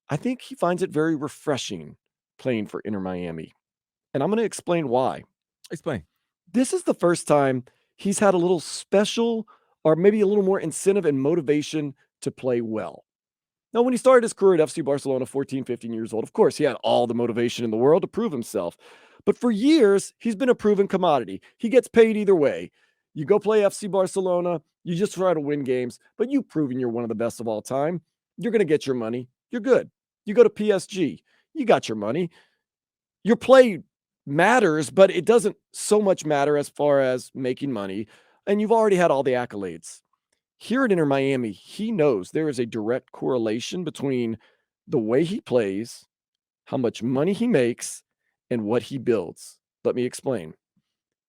I think he finds it very refreshing playing for Inter Miami, and I'm going to explain why. Explain. This is the first time he's had a little special or maybe a little more incentive and motivation to play well. Now, when he started his career at FC Barcelona, 14, 15 years old, of course, he had all the motivation in the world to prove himself. But for years, he's been a proven commodity. He gets paid either way. You go play FC Barcelona, you just try to win games, but you've proven you're one of the best of all time. You're going to get your money. You're good. You go to PSG, you got your money. Your play matters, but it doesn't so much matter as far as making money. And you've already had all the accolades. Here at Inter Miami, he knows there is a direct correlation between the way he plays, how much money he makes, and what he builds. Let me explain.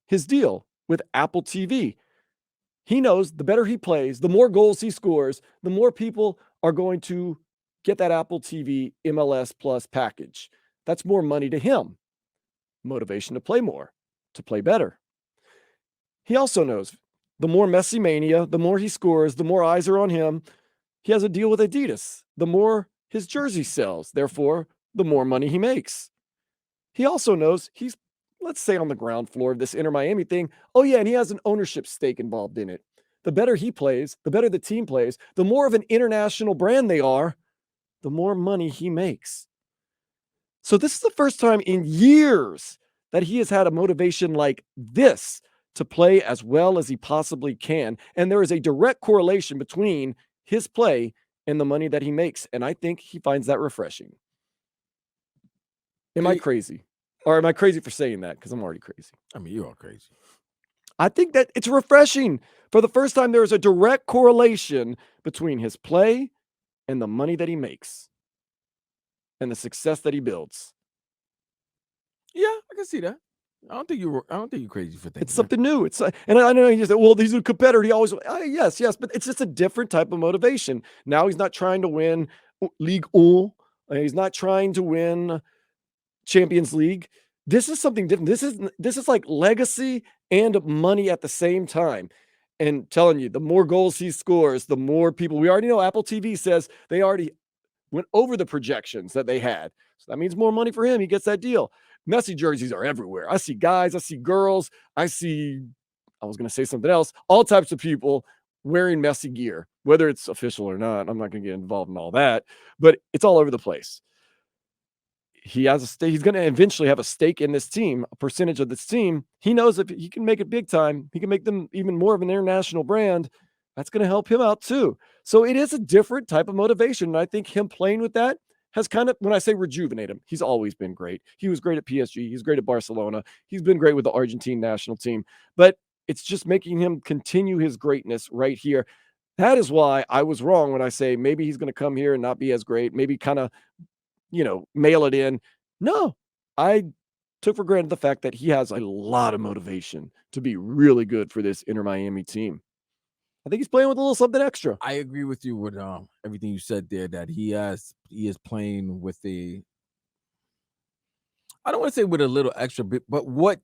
His deal with Apple TV, he knows the better he plays, the more goals he scores, the more people are going to get that Apple TV MLS Plus package. That's more money to him. Motivation to play more, to play better. He also knows the more Messi mania, the more he scores, the more eyes are on him. He has a deal with Adidas. The more his jersey sells, therefore, the more money he makes. He also knows he's, let's say, on the ground floor of this Inter Miami thing. Oh, yeah, and he has an ownership stake involved in it. The better he plays, the better the team plays, the more of an international brand they are, the more money he makes. So this is the first time in years that he has had a motivation like this to play as well as he possibly can. And there is a direct correlation between his play and the money that he makes. And I think he finds that refreshing. Am I Eh, crazy? Or am I crazy for saying that? Because I'm already crazy. I mean, you're all crazy. I think that it's refreshing. For the first time, there is a direct correlation between his play and the money that he makes and the success that he builds. Yeah, I can see that. I don't think you're crazy for It's thinking that. something new. It's and I know he said, "Well, he's a competitor." He always, yes, but it's just a different type of motivation. Now he's not trying to win League One. He's not trying to win Champions League. This is something different. This is like legacy and money at the same time. And telling you, the more goals he scores, the more people. We already know Apple TV says they already went over the projections that they had. So that means more money for him. He gets that deal. Messi jerseys are everywhere. I see guys, I see girls, I was going to say something else, all types of people wearing Messi gear, whether it's official or not. I'm not going to get involved in all that, but it's all over the place. He has a stake. He's going to eventually have a stake in this team, a percentage of this team. He knows if he can make it big time, he can make them even more of an international brand. That's going to help him out too. So it is a different type of motivation. And I think him playing with that has kind of, when I say rejuvenate him, he's always been great. He was great at PSG. He's great at Barcelona. He's been great with the Argentine national team. But it's just making him continue his greatness right here. That is why I was wrong when I say maybe he's going to come here and not be as great, maybe kind of mail it in. No, I took for granted the fact that he has a lot of motivation to be really good for this Inter Miami team. I think he's playing with a little something extra. I agree with you with everything you said there. That he is playing with a, I don't want to say with a little extra bit, but what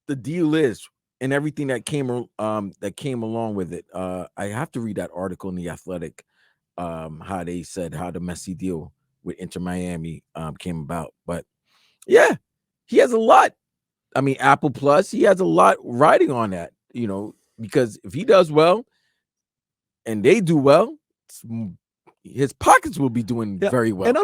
the deal is and everything that came along with it. I have to read that article in the Athletic, how they said how the Messi deal with Inter Miami came about. But yeah, he has a lot. I mean, Apple Plus, he has a lot riding on that, because if he does well and they do well, his pockets will be doing Yeah. very And well. I'm